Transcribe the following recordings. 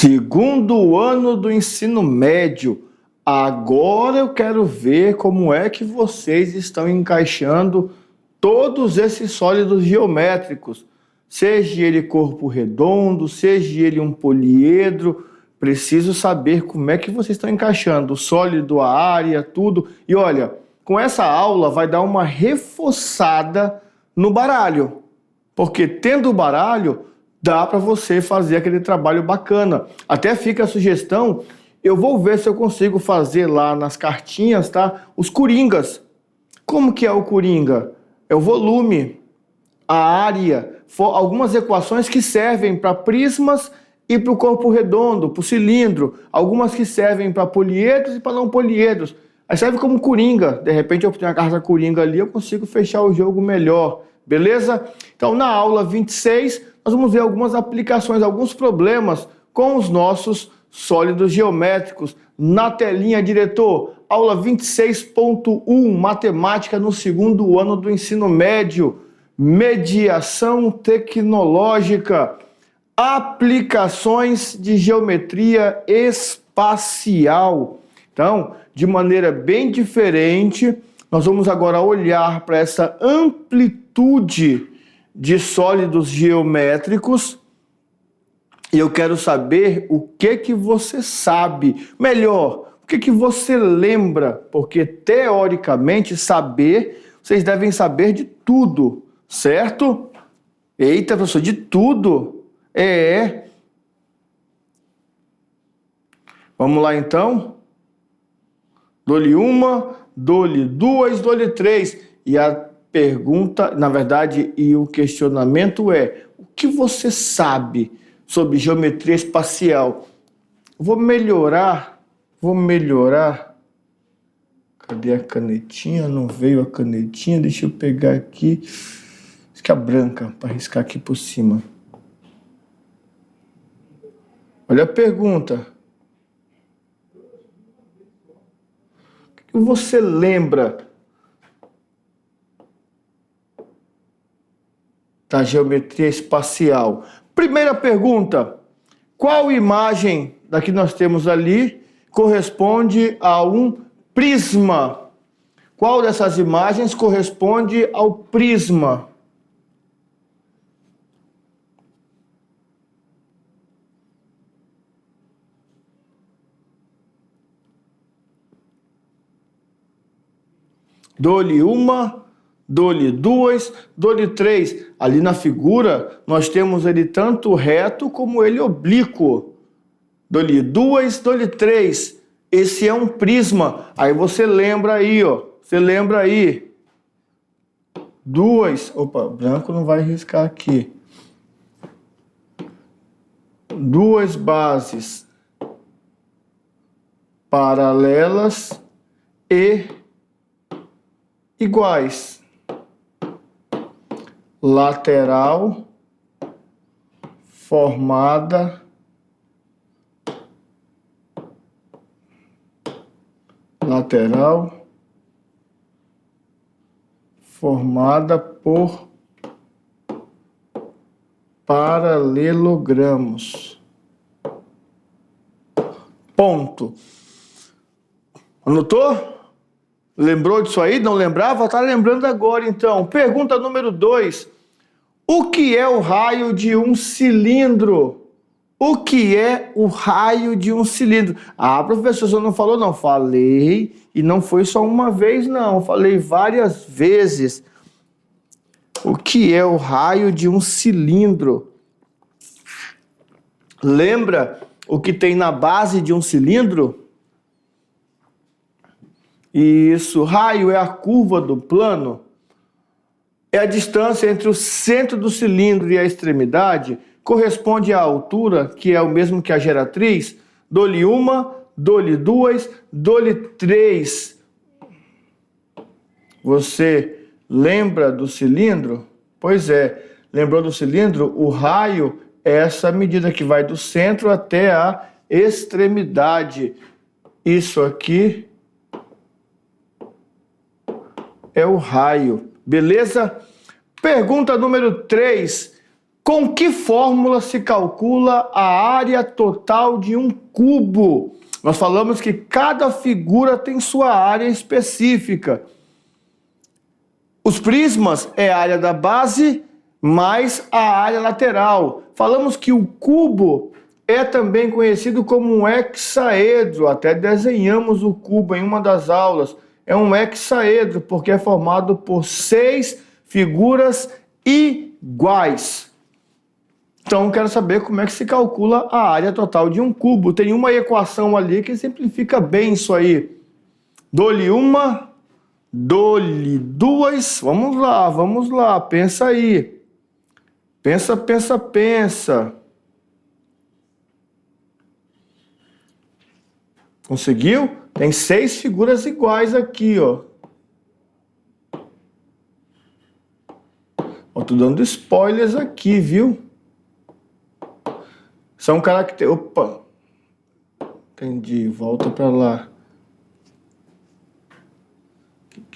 Segundo ano do ensino médio. Agora eu quero ver como é que vocês estão encaixando todos esses sólidos geométricos. Seja ele corpo redondo, seja ele um poliedro, preciso saber como é que vocês estão encaixando o sólido, a área, tudo. E olha, com essa aula vai dar uma reforçada no baralho, porque tendo o baralho, dá para você fazer aquele trabalho bacana. Até fica a sugestão, eu vou ver se eu consigo fazer lá nas cartinhas, tá? Os coringas. Como que é o coringa? É o volume, a área, algumas equações que servem para prismas e para o corpo redondo, para o cilindro. Algumas que servem para poliedros e para não poliedros. Aí serve como coringa. De repente eu tenho uma carta coringa ali, eu consigo fechar o jogo melhor. Beleza? Então na aula 26, nós vamos ver algumas aplicações, alguns problemas com os nossos sólidos geométricos. Na telinha, diretor, aula 26.1, matemática no segundo ano do ensino médio, mediação tecnológica, aplicações de geometria espacial. Então, de maneira bem diferente, nós vamos agora olhar para essa amplitude de sólidos geométricos. E eu quero saber o que você sabe. Melhor, o que você lembra? Porque, teoricamente, vocês devem saber de tudo, certo? Eita, professor, de tudo? É. Vamos lá, então? Dou-lhe uma, dou-lhe duas, dou-lhe três. E a pergunta, na verdade, e o questionamento é: o que você sabe sobre geometria espacial? Vou melhorar. Cadê a canetinha? Não veio a canetinha. Deixa eu pegar aqui. Fica branca para riscar aqui por cima. Olha a pergunta. O que você lembra da geometria espacial? Primeira pergunta: qual imagem da que nós temos ali corresponde a um prisma? Qual dessas imagens corresponde ao prisma? Dou-lhe uma, dou-lhe duas, dou-lhe três. Ali na figura, nós temos ele tanto reto como ele oblíquo. Dou-lhe duas, dou-lhe três. Esse é um prisma. Aí você lembra aí, ó. Você lembra aí. Duas. Opa, branco não vai riscar aqui. Duas bases paralelas e iguais. Lateral formada por paralelogramos. Ponto. Anotou? Lembrou disso aí? Não lembrava? Está lembrando agora, então. Pergunta número 2. O que é o raio de um cilindro? O que é o raio de um cilindro? Ah, professor, você não falou? Não. Falei, e não foi só uma vez, não. Falei várias vezes. O que é o raio de um cilindro? Lembra o que tem na base de um cilindro? Isso, raio é a curva do plano, é a distância entre o centro do cilindro e a extremidade, corresponde à altura, que é o mesmo que a geratriz. Dou-lhe uma, dou-lhe duas, dou-lhe três. Você lembra do cilindro? Pois é, lembrou do cilindro? O raio é essa medida que vai do centro até a extremidade. Isso aqui é o raio, beleza? Pergunta número 3. Com que fórmula se calcula a área total de um cubo? Nós falamos que cada figura tem sua área específica. Os prismas é a área da base mais a área lateral. Falamos que o cubo é também conhecido como um hexaedro. Até desenhamos o cubo em uma das aulas. É um hexaedro porque é formado por 6 figuras iguais. Então, eu quero saber como é que se calcula a área total de um cubo. Tem uma equação ali que simplifica bem isso aí. Dou-lhe uma, dou-lhe duas. Vamos lá. Pensa aí. Pensa. Conseguiu? Tem 6 figuras iguais aqui, ó. Tô dando spoilers aqui, viu? São caracteres... Opa! Entendi. Volta para lá.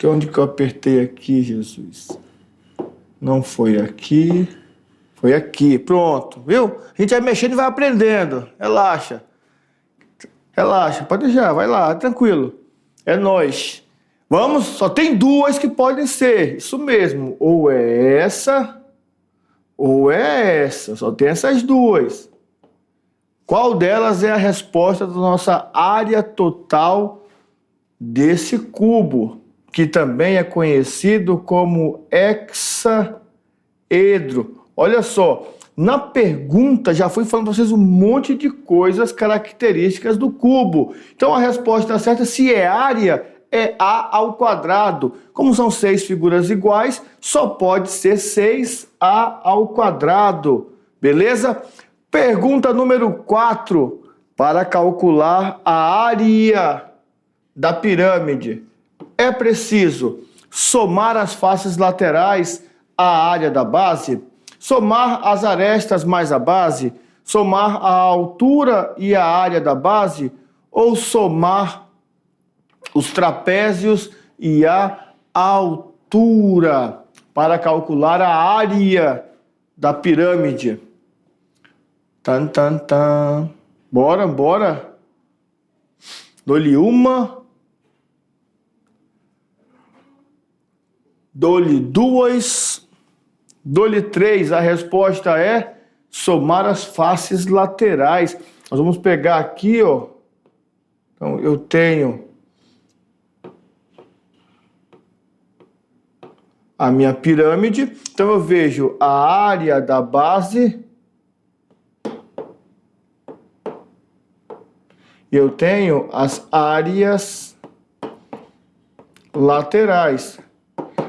Onde que eu apertei aqui, Jesus? Não foi aqui. Foi aqui. Pronto. Viu? A gente vai mexendo e vai aprendendo. Relaxa. Pode deixar. Vai lá. Tranquilo. É nóis. Vamos. Só tem 2 que podem ser. Isso mesmo. Ou é essa... ou é essa. Só tem essas 2. Qual delas é a resposta da nossa área total desse cubo, que também é conhecido como hexaedro? Olha só, na pergunta já fui falando para vocês um monte de coisas características do cubo. Então a resposta certa, se é área, é A ao quadrado. Como são 6 figuras iguais, só pode ser 6A ao quadrado. Beleza? Pergunta número 4. Para calcular a área da pirâmide, é preciso somar as faces laterais à área da base, somar as arestas mais a base, somar a altura e a área da base, ou somar os trapézios e a altura para calcular a área da pirâmide? Bora. Dou-lhe uma. Dou-lhe 2. Dou-lhe 3. A resposta é somar as faces laterais. Nós vamos pegar aqui, ó. Então, eu tenho a minha pirâmide. Então, eu vejo a área da base. Eu tenho as áreas laterais.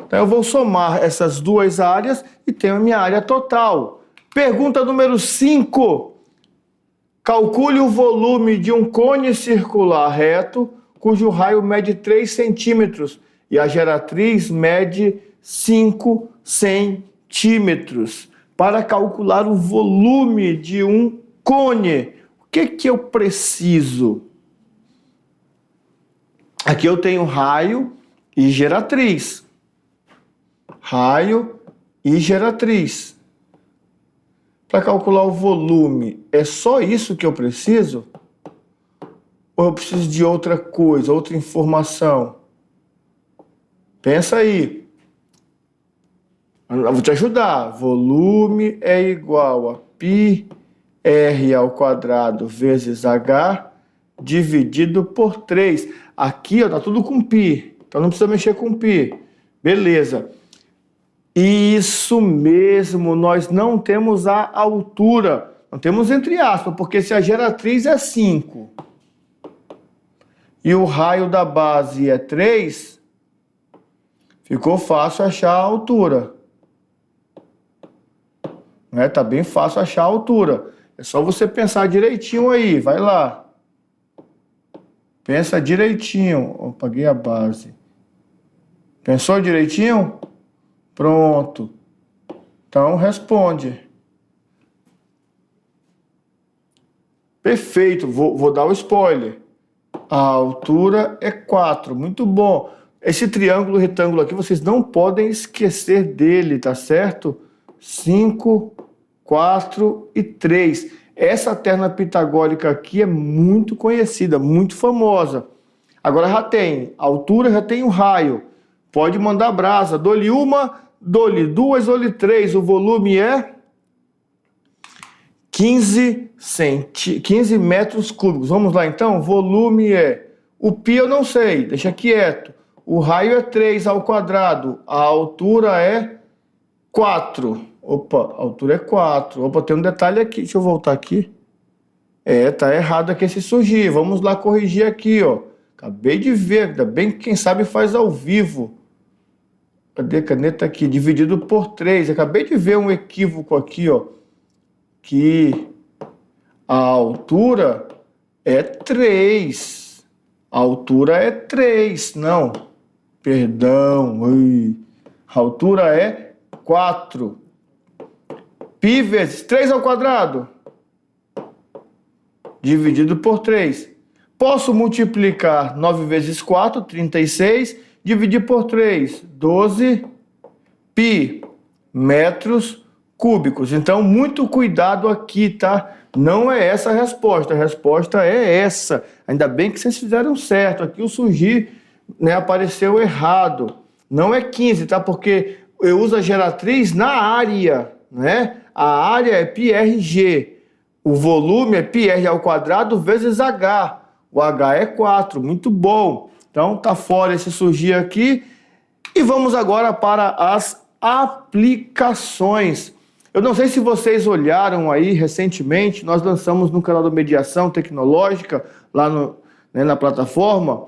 Então eu vou somar essas 2 áreas e tenho a minha área total. Pergunta número 5. Calcule o volume de um cone circular reto, cujo raio mede 3 centímetros e a geratriz mede 5 centímetros. Para calcular o volume de um cone, o que eu preciso? Aqui eu tenho raio e geratriz. Raio e geratriz. Para calcular o volume, é só isso que eu preciso? Ou eu preciso de outra coisa, outra informação? Pensa aí. Eu vou te ajudar. Volume é igual a πr ao quadrado vezes h dividido por 3. Aqui, ó, tá tudo com π. Então não precisa mexer com π. Beleza. Isso mesmo, nós não temos a altura. Não temos entre aspas, porque se a geratriz é 5 e o raio da base é 3, ficou fácil achar a altura. Né? Tá bem fácil achar a altura. É só você pensar direitinho aí, vai lá. Pensa direitinho. Eu apaguei a base. Pensou direitinho? Pronto. Então responde. Perfeito, vou dar o spoiler. A altura é 4, muito bom. Esse triângulo retângulo aqui, vocês não podem esquecer dele, tá certo? 5 4 e 3. Essa terna pitagórica aqui é muito conhecida, muito famosa. Agora já tem altura, já tem o raio. Pode mandar brasa. Dou-lhe uma, dou-lhe duas, dou-lhe três. O volume é 15 metros cúbicos. Vamos lá então? Volume é... O π eu não sei, deixa quieto. O raio é 3 ao quadrado. A altura é 4. Opa, a altura é 4. Opa, tem um detalhe aqui. Deixa eu voltar aqui. Tá errado aqui esse surgir. Vamos lá corrigir aqui, ó. Acabei de ver. Ainda bem que quem sabe faz ao vivo. Cadê a caneta aqui? Dividido por 3. Acabei de ver um equívoco aqui, ó. Que a altura é 3. A altura é 3. Não. Perdão. A altura é 4. Π vezes 3 ao quadrado. Dividido por 3. Posso multiplicar 9 vezes 4, 36. Dividir por 3, 12 π metros cúbicos. Então, muito cuidado aqui, tá? Não é essa a resposta é essa. Ainda bem que vocês fizeram certo. Aqui o surgir, né, apareceu errado. Não é 15, tá? Porque eu uso a geratriz na área, né? A área é πrg. O volume é πr ao quadrado vezes h. O h é 4. Muito bom. Então, tá fora esse surgir aqui. E vamos agora para as aplicações. Eu não sei se vocês olharam aí recentemente, nós lançamos no canal da Mediação Tecnológica, lá na plataforma,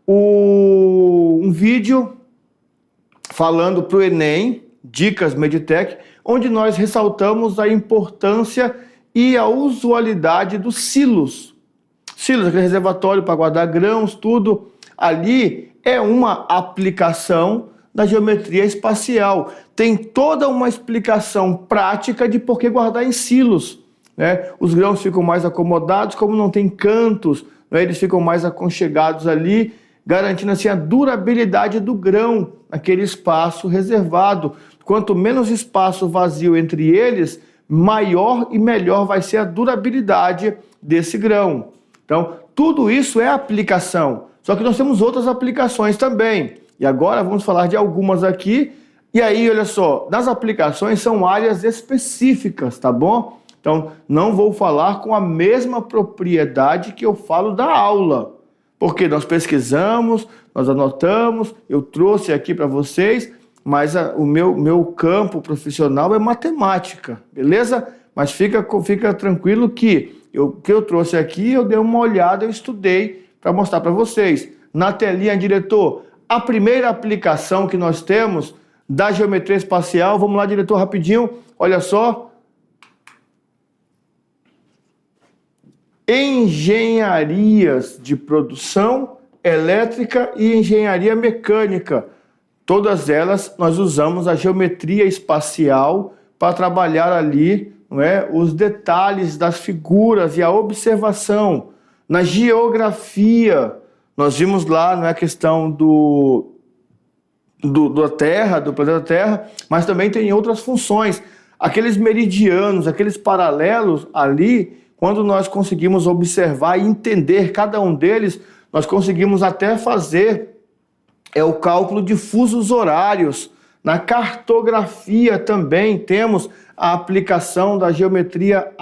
um vídeo falando para o Enem, Dicas Meditec, onde nós ressaltamos a importância e a usualidade dos silos. Silos, aquele reservatório para guardar grãos, tudo. Ali é uma aplicação da geometria espacial. Tem toda uma explicação prática de por que guardar em silos, né? Os grãos ficam mais acomodados, como não tem cantos, né? Eles ficam mais aconchegados ali, garantindo assim a durabilidade do grão naquele espaço reservado. Quanto menos espaço vazio entre eles, maior e melhor vai ser a durabilidade desse grão. Então, tudo isso é aplicação. Só que nós temos outras aplicações também. E agora vamos falar de algumas aqui. E aí, olha só, nas aplicações são áreas específicas, tá bom? Então, não vou falar com a mesma propriedade que eu falo da aula. Porque nós pesquisamos, nós anotamos, eu trouxe aqui para vocês, mas o meu campo profissional é matemática, beleza? Mas fica tranquilo que o que eu trouxe aqui, eu dei uma olhada, eu estudei para mostrar para vocês. Na telinha, diretor, a primeira aplicação que nós temos da geometria espacial, vamos lá, diretor, rapidinho, olha só. Engenharias de produção elétrica e engenharia mecânica. Todas elas nós usamos a geometria espacial para trabalhar ali, não é, os detalhes das figuras e a observação. Na geografia, nós vimos lá, não é, a questão da Terra, do planeta Terra, mas também tem outras funções. Aqueles meridianos, aqueles paralelos ali, quando nós conseguimos observar e entender cada um deles, nós conseguimos até fazer o cálculo de fusos horários. Na cartografia também temos a aplicação da geometria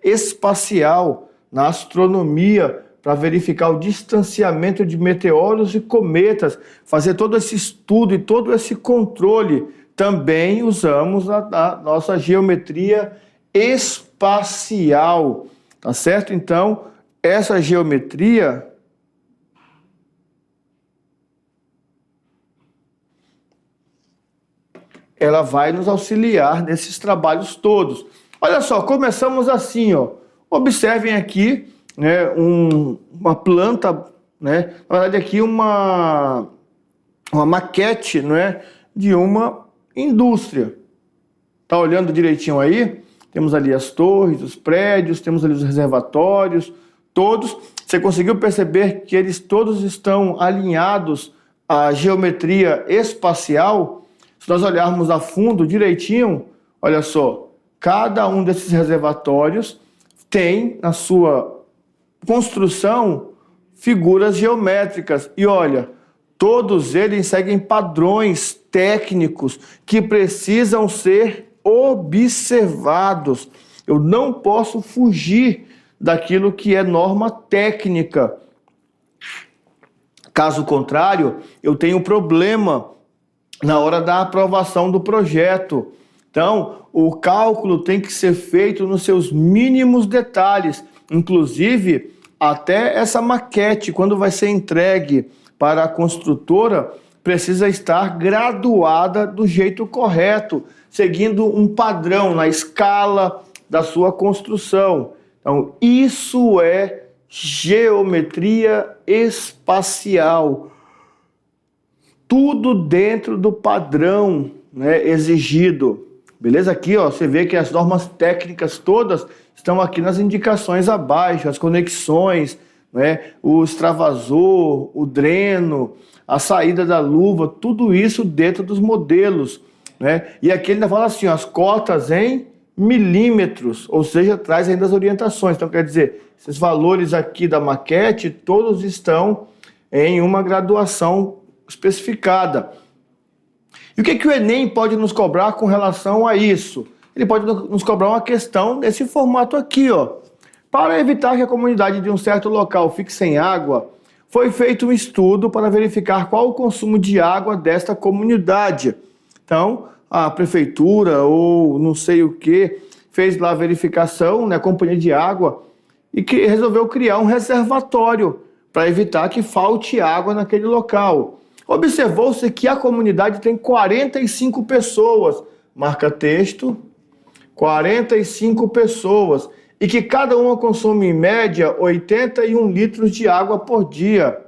espacial. Na astronomia, para verificar o distanciamento de meteoros e cometas, fazer todo esse estudo e todo esse controle. Também usamos a nossa geometria espacial, tá certo? Então, essa geometria ela vai nos auxiliar nesses trabalhos todos. Olha só, começamos assim, ó. Observem aqui, né, uma planta, né? Na verdade aqui uma maquete, não é, de uma indústria. Tá olhando direitinho aí? Temos ali as torres, os prédios, temos ali os reservatórios, todos. Você conseguiu perceber que eles todos estão alinhados à geometria espacial? Se nós olharmos a fundo direitinho, olha só, cada um desses reservatórios tem na sua construção figuras geométricas. E olha, todos eles seguem padrões técnicos que precisam ser observados. Eu não posso fugir daquilo que é norma técnica. Caso contrário, eu tenho problema na hora da aprovação do projeto. Então, o cálculo tem que ser feito nos seus mínimos detalhes, inclusive até essa maquete, quando vai ser entregue para a construtora, precisa estar graduada do jeito correto, seguindo um padrão na escala da sua construção. Então, isso é geometria espacial. Tudo dentro do padrão, né, exigido. Beleza? Aqui, ó, você vê que as normas técnicas todas estão aqui nas indicações abaixo, as conexões, né, o extravasor, o dreno, a saída da luva, tudo isso dentro dos modelos, né? E aqui ele ainda fala assim, ó, as cotas em milímetros, ou seja, traz ainda as orientações. Então, quer dizer, esses valores aqui da maquete, todos estão em uma graduação especificada. E o que o Enem pode nos cobrar com relação a isso? Ele pode nos cobrar uma questão nesse formato aqui, ó. Para evitar que a comunidade de um certo local fique sem água, foi feito um estudo para verificar qual o consumo de água desta comunidade. Então, a prefeitura ou não sei o que fez lá a verificação, né, a companhia de água, e que resolveu criar um reservatório para evitar que falte água naquele local. Observou-se que a comunidade tem 45 pessoas, marca texto, 45 pessoas, e que cada uma consome em média 81 litros de água por dia.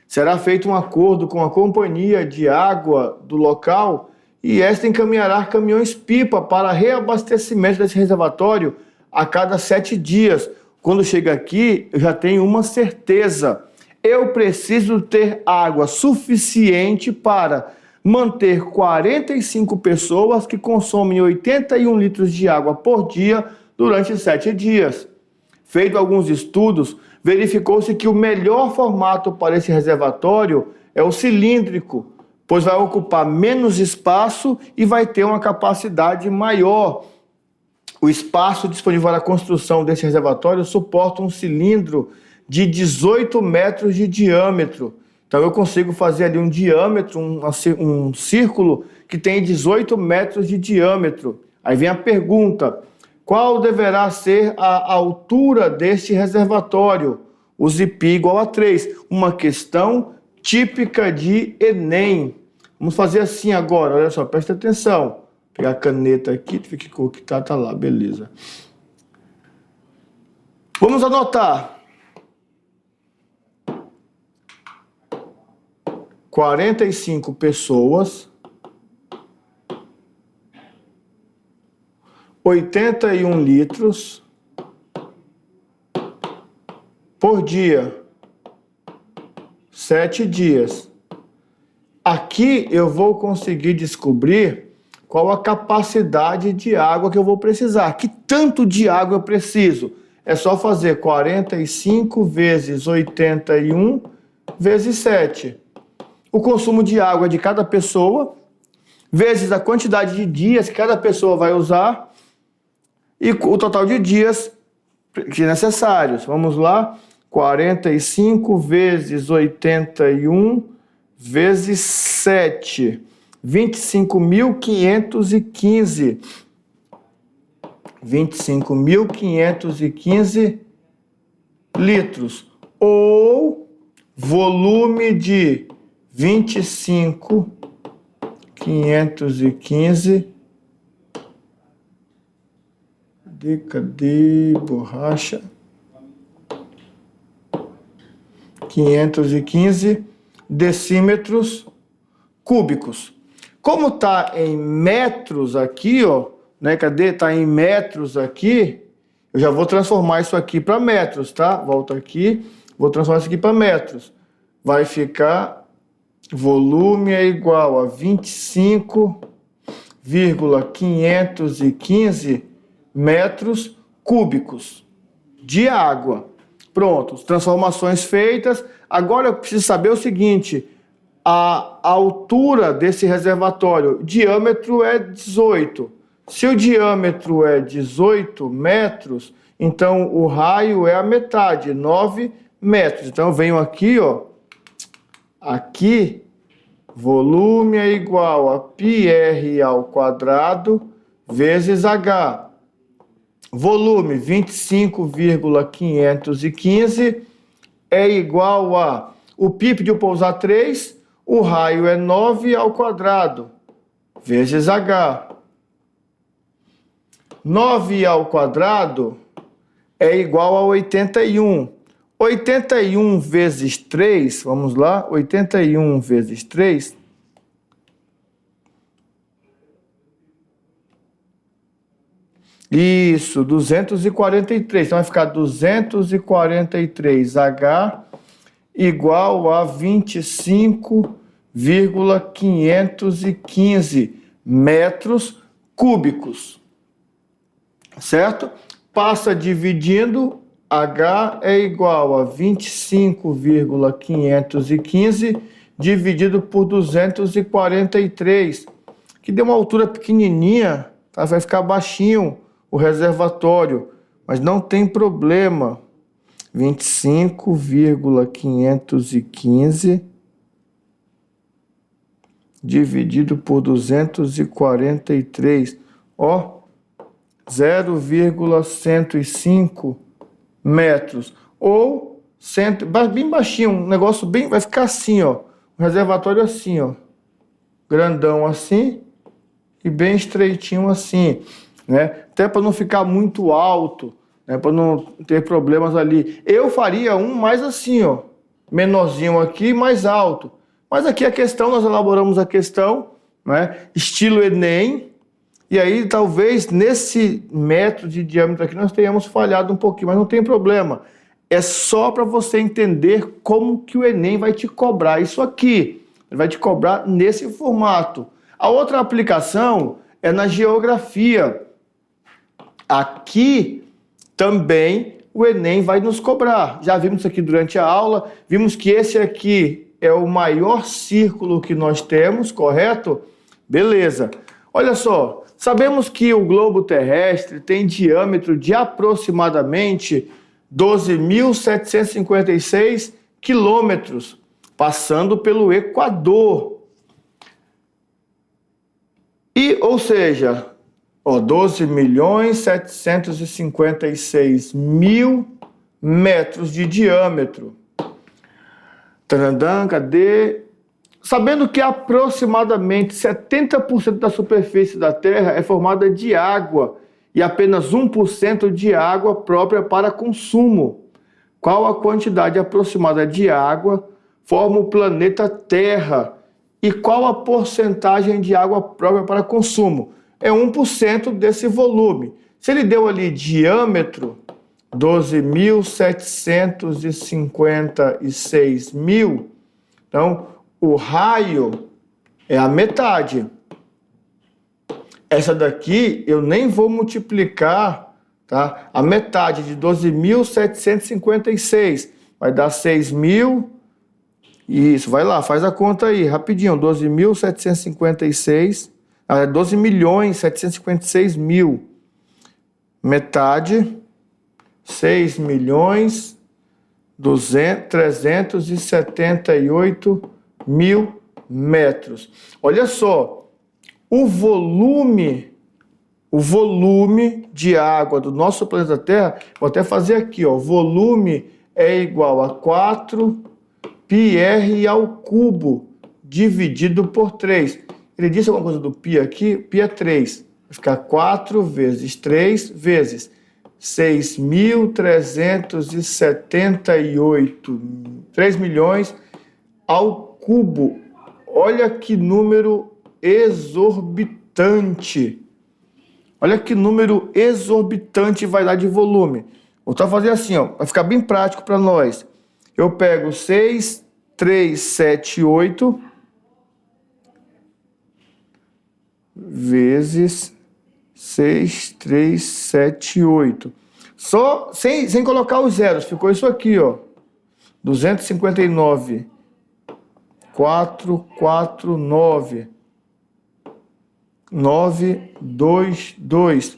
Será feito um acordo com a companhia de água do local e esta encaminhará caminhões-pipa para reabastecimento desse reservatório a cada 7 dias. Quando chega aqui, eu já tenho uma certeza. Eu preciso ter água suficiente para manter 45 pessoas que consomem 81 litros de água por dia durante 7 dias. Feito alguns estudos, verificou-se que o melhor formato para esse reservatório é o cilíndrico, pois vai ocupar menos espaço e vai ter uma capacidade maior. O espaço disponível para a construção desse reservatório suporta um cilindro de 18 metros de diâmetro. Então eu consigo fazer ali um diâmetro, um círculo que tem 18 metros de diâmetro. Aí vem a pergunta, qual deverá ser a altura deste reservatório? O ZIP igual a 3. Uma questão típica de Enem. Vamos fazer assim agora, olha só, presta atenção. Vou pegar a caneta aqui, que tá lá, beleza. Vamos anotar. 45 pessoas, 81 litros por dia, 7 dias. Aqui eu vou conseguir descobrir qual a capacidade de água que eu vou precisar. Que tanto de água eu preciso? É só fazer 45 vezes 81 vezes 7. O consumo de água de cada pessoa, vezes a quantidade de dias que cada pessoa vai usar e o total de dias necessários. Vamos lá, 45 vezes 81 vezes 7, 25.515. 25.515 litros, ou volume de 25.515. Cadê borracha? 515 decímetros cúbicos. Como está em metros aqui, ó, né? Cadê? Está em metros aqui. Eu já vou transformar isso aqui para metros, tá? Volto aqui, vou transformar isso aqui para metros. Vai ficar, volume é igual a 25,515 metros cúbicos de água. Pronto, transformações feitas. Agora eu preciso saber o seguinte: a altura desse reservatório, o diâmetro é 18. Se o diâmetro é 18 metros, então o raio é a metade, 9 metros. Então eu venho aqui, ó, aqui, volume é igual a πr ao quadrado vezes h. Volume 25,515 é igual a, o π pediu para usar 3, o raio é 9 ao quadrado vezes h. 9 ao quadrado é igual a 81. 81 vezes 3, vamos lá, 81 vezes 3. Isso, 243. Então vai ficar 243H igual a 25,515 metros cúbicos. Certo? Passa dividindo, H é igual a 25,515 dividido por 243, que deu uma altura pequenininha, tá? Vai ficar baixinho o reservatório, mas não tem problema. 25,515 dividido por 243, ó, 0,105 metros, ou bem baixinho, um negócio bem, vai ficar assim, ó, um reservatório assim, ó, grandão assim e bem estreitinho assim, né? Até para não ficar muito alto, né? Para não ter problemas ali. Eu faria um mais assim, ó, menorzinho aqui, mais alto. Mas aqui a questão, nós elaboramos a questão, né? Estilo Enem. E aí, talvez, nesse metro de diâmetro aqui, nós tenhamos falhado um pouquinho, mas não tem problema. É só para você entender como que o Enem vai te cobrar isso aqui. Ele vai te cobrar nesse formato. A outra aplicação é na geografia. Aqui também o Enem vai nos cobrar. Já vimos isso aqui durante a aula, vimos que esse aqui é o maior círculo que nós temos, correto? Beleza. Olha só. Sabemos que o globo terrestre tem diâmetro de aproximadamente 12.756 quilômetros, passando pelo Equador. Ou seja, 12.756.000 metros de diâmetro. Tanandã, cadê? Sabendo que aproximadamente 70% da superfície da Terra é formada de água e apenas 1% de água própria para consumo. Qual a quantidade aproximada de água forma o planeta Terra? E qual a porcentagem de água própria para consumo? É 1% desse volume. Se ele deu ali diâmetro, 12.756.000, então o raio é a metade. Essa daqui eu nem vou multiplicar, tá? A metade de 12.756 vai dar 6.000. Isso, vai lá, faz a conta aí, rapidinho. 12.756, 12.756.000. Metade, 6.378.000 metros. Olha só, o volume de água do nosso planeta Terra, vou até fazer aqui, ó, volume é igual a 4 πr ao cubo dividido por 3. Ele disse alguma coisa do π aqui? Π é 3. Vai ficar 4 vezes 3 vezes 6.378, 3 milhões ao cubo. Olha que número exorbitante. Olha que número exorbitante vai dar de volume. Vou estar fazendo assim, ó, vai ficar bem prático para nós. Eu pego 6.378 vezes 6, 3, 7, 8. Só sem colocar os zeros, ficou isso aqui, ó. 259, 4, 4, 9, 9, 2, 2,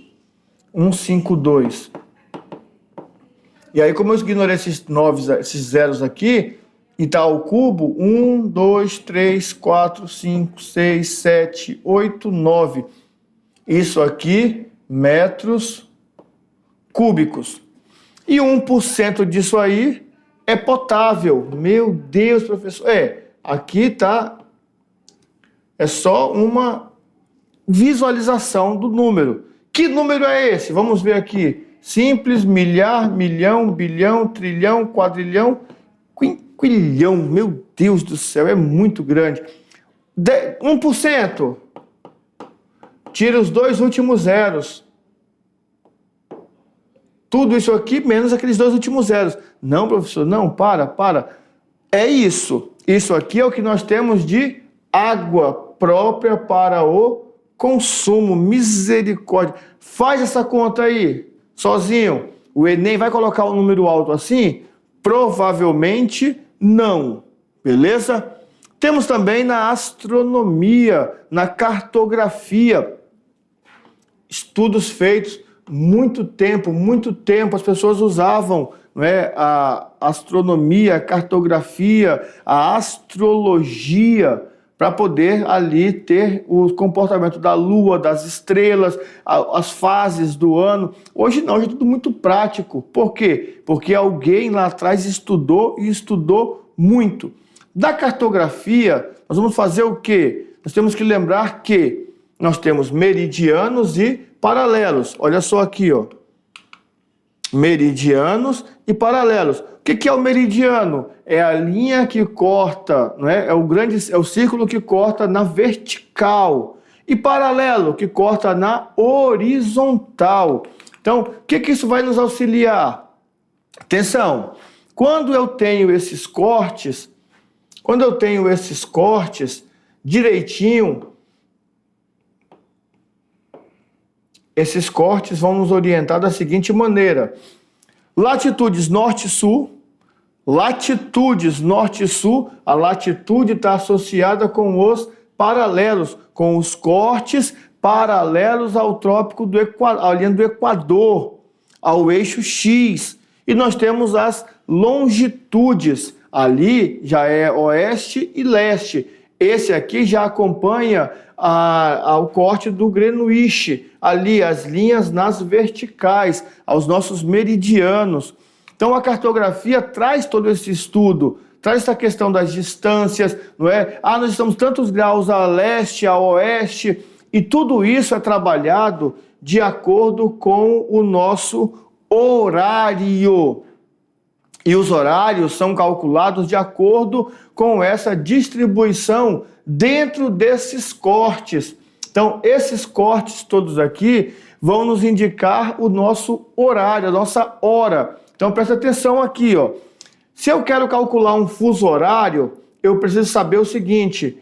1, 5, 2. E aí, como eu ignorei esses zeros aqui, e tá ao cubo, 1, 2, 3, 4, 5, 6, 7, 8, 9. Isso aqui, metros cúbicos. E 1% disso aí é potável. Meu Deus, professor. Aqui tá... É só uma visualização do número. Que número é esse? Vamos ver aqui. Simples, milhar, milhão, bilhão, trilhão, quadrilhão, quinquilhão. Meu Deus do céu, é muito grande. 1%. Tira os dois últimos zeros. Tudo isso aqui menos aqueles dois últimos zeros. Não, professor, não, para. É isso. Isso aqui é o que nós temos de água própria para o consumo. Misericórdia. Faz essa conta aí, sozinho. O Enem vai colocar um número alto assim? Provavelmente não. Beleza? Temos também na astronomia, na cartografia, estudos feitos muito tempo, as pessoas usavam, não é, a astronomia, a cartografia, a astrologia, para poder ali ter o comportamento da Lua, das estrelas, as fases do ano. Hoje não, hoje é tudo muito prático. Por quê? Porque alguém lá atrás estudou e estudou muito. Da cartografia, nós vamos fazer o quê? Nós temos que lembrar que nós temos meridianos e paralelos. Olha só aqui, ó. Meridianos e paralelos. O que é o meridiano? É a linha que corta, não é? É o círculo que corta na vertical. E paralelo, que corta na horizontal. Então, o que isso vai nos auxiliar? Atenção, quando eu tenho esses cortes direitinho, esses cortes vão nos orientar da seguinte maneira: latitudes norte e sul, a latitude está associada com os paralelos, com os cortes paralelos ao trópico do Equador, à linha do Equador, ao eixo X. E nós temos as longitudes, ali já é oeste e leste. Esse aqui já acompanha ao corte do Greenwich, ali as linhas nas verticais, aos nossos meridianos. Então a cartografia traz todo esse estudo, traz essa questão das distâncias, não é? Nós estamos tantos graus a leste, a oeste, e tudo isso é trabalhado de acordo com o nosso horário. E os horários são calculados de acordo com essa distribuição dentro desses cortes. Então, esses cortes todos aqui vão nos indicar o nosso horário, a nossa hora. Então, presta atenção aqui, ó. Se eu quero calcular um fuso horário, eu preciso saber o seguinte: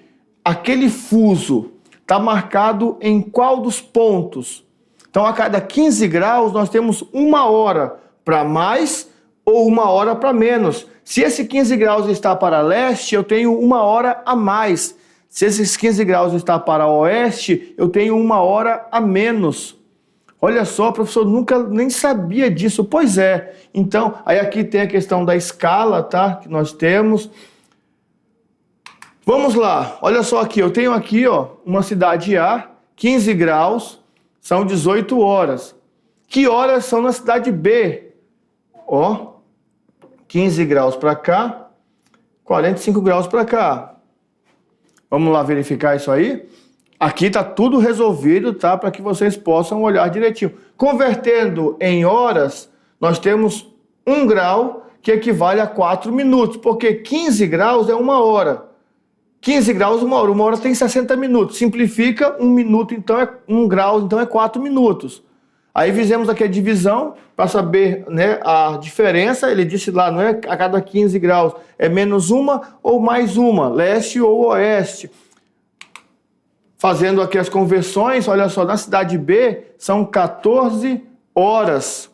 aquele fuso está marcado em qual dos pontos? Então, a cada 15 graus, nós temos uma hora para mais ou uma hora para menos. Se esse 15 graus está para leste, eu tenho uma hora a mais. Se esses 15 graus está para oeste, eu tenho uma hora a menos. Olha só, professor, nunca nem sabia disso. Pois é. Então, aí aqui tem a questão da escala, tá? Que nós temos. Vamos lá. Olha só aqui, eu tenho aqui, ó, uma cidade A, 15 graus, são 18 horas. Que horas são na cidade B? Ó, 15 graus para cá, 45 graus para cá. Vamos lá verificar isso aí? Aqui está tudo resolvido, tá? Para que vocês possam olhar direitinho. Convertendo em horas, nós temos 1 grau, que equivale a 4 minutos, porque 15 graus é 1 hora. 15 graus, 1 hora. 1 hora tem 60 minutos. Simplifica, 1 minuto, então é 1 grau, então é 4 minutos. Aí fizemos aqui a divisão para saber, né, a diferença. Ele disse lá, não é a cada 15 graus é menos uma ou mais uma, leste ou oeste. Fazendo aqui as conversões, olha só, na cidade B são 14 horas.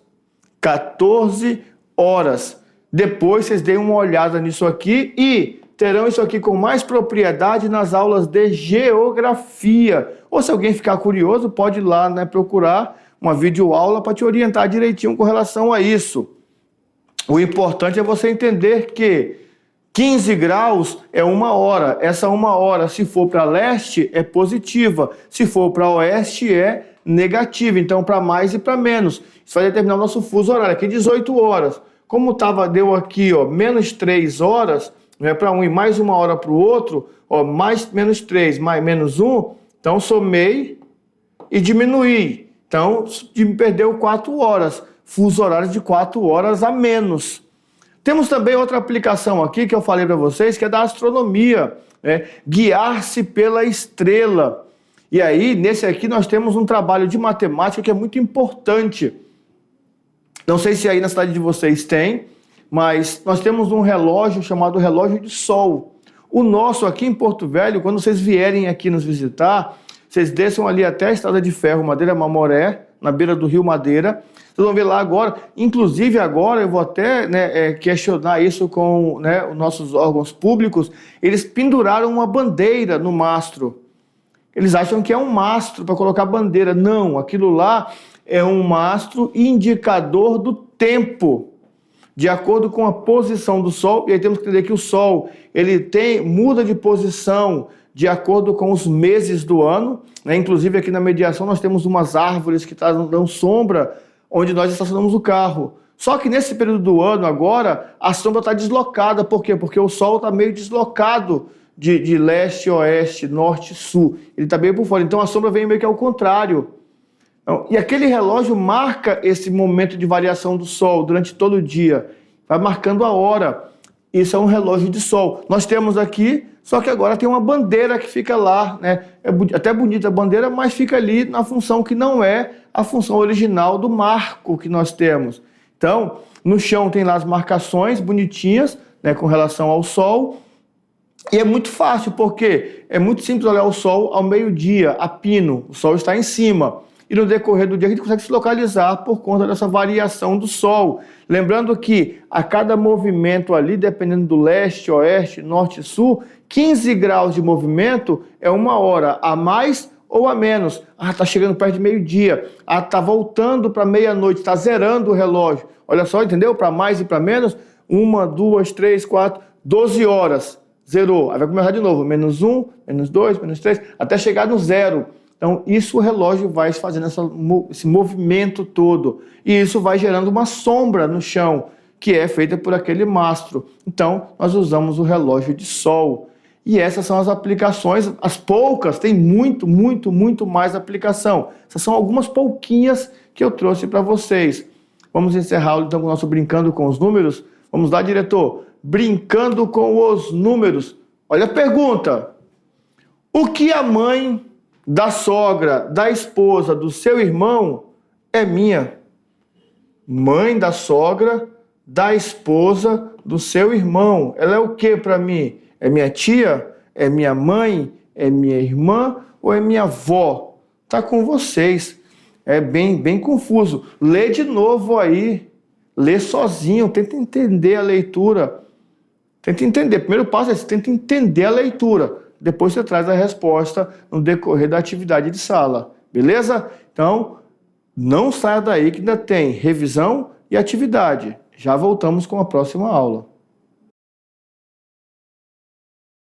14 horas. Depois vocês deem uma olhada nisso aqui e terão isso aqui com mais propriedade nas aulas de geografia. Ou se alguém ficar curioso, pode ir lá, né, procurar uma videoaula para te orientar direitinho com relação a isso. O importante é você entender que 15 graus é 1 hora. Essa 1 hora, se for para leste, é positiva. Se for para oeste, é negativa. Então, para mais e para menos. Isso vai determinar o nosso fuso horário. Aqui, 18 horas. Como deu aqui, ó, menos 3 horas, né, para um e mais 1 hora para o outro, ó, mais menos 3, mais menos 1, então somei e diminuí. Então, perdeu 4 horas. Fuso horário de 4 horas a menos. Temos também outra aplicação aqui que eu falei para vocês, que é da astronomia, né? Guiar-se pela estrela. E aí, nesse aqui, nós temos um trabalho de matemática que é muito importante. Não sei se aí na cidade de vocês tem, mas nós temos um relógio chamado relógio de sol. O nosso aqui em Porto Velho, quando vocês vierem aqui nos visitar, vocês desçam ali até a Estrada de Ferro Madeira Mamoré, na beira do Rio Madeira. Vocês vão ver lá agora, inclusive agora eu vou até, né, questionar isso com, né, os nossos órgãos públicos. Eles penduraram uma bandeira no mastro. Eles acham que é um mastro para colocar bandeira. Não, aquilo lá é um mastro indicador do tempo, de acordo com a posição do Sol. E aí temos que entender que o Sol ele muda de posição de acordo com os meses do ano, né? Inclusive aqui na mediação nós temos umas árvores que dão sombra onde nós estacionamos o carro. Só que nesse período do ano agora, a sombra está deslocada. Por quê? Porque o Sol está meio deslocado de leste, oeste, norte, sul. Ele está meio por fora. Então a sombra vem meio que ao contrário. Então, e aquele relógio marca esse momento de variação do Sol durante todo o dia. Vai marcando a hora. Isso é um relógio de sol. Nós temos aqui, só que agora tem uma bandeira que fica lá, né? É até bonita a bandeira, mas fica ali na função que não é a função original do marco que nós temos. Então, no chão tem lá as marcações bonitinhas, né, com relação ao sol. E é muito fácil, porque é muito simples olhar o sol ao meio-dia, a pino. O sol está em cima. E no decorrer do dia a gente consegue se localizar por conta dessa variação do Sol. Lembrando que a cada movimento ali, dependendo do leste, oeste, norte e sul, 15 graus de movimento é 1 hora a mais ou a menos. Ah, está chegando perto de meio-dia. Ah, está voltando para meia-noite, está zerando o relógio. Olha só, entendeu? Para mais e para menos, 1, 2, 3, 4, 12 horas. Zerou. Aí vai começar de novo. Menos 1, menos 2, menos 3, até chegar no zero. Então, isso o relógio vai fazendo esse movimento todo. E isso vai gerando uma sombra no chão, que é feita por aquele mastro. Então, nós usamos o relógio de sol. E essas são as aplicações, as poucas, tem muito mais aplicação. Essas são algumas pouquinhas que eu trouxe para vocês. Vamos encerrar então com o nosso Brincando com os Números. Vamos lá, diretor. Brincando com os números. Olha a pergunta. O que a mãe da sogra, da esposa, do seu irmão, é minha? Mãe da sogra, da esposa, do seu irmão. Ela é o que para mim? É minha tia? É minha mãe? É minha irmã? Ou é minha avó? Tá com vocês. É bem confuso. Lê de novo aí. Lê sozinho. Tenta entender a leitura. Tenta entender. Primeiro passo é você tenta entender a leitura. Depois você traz a resposta no decorrer da atividade de sala. Beleza? Então, não saia daí que ainda tem revisão e atividade. Já voltamos com a próxima aula.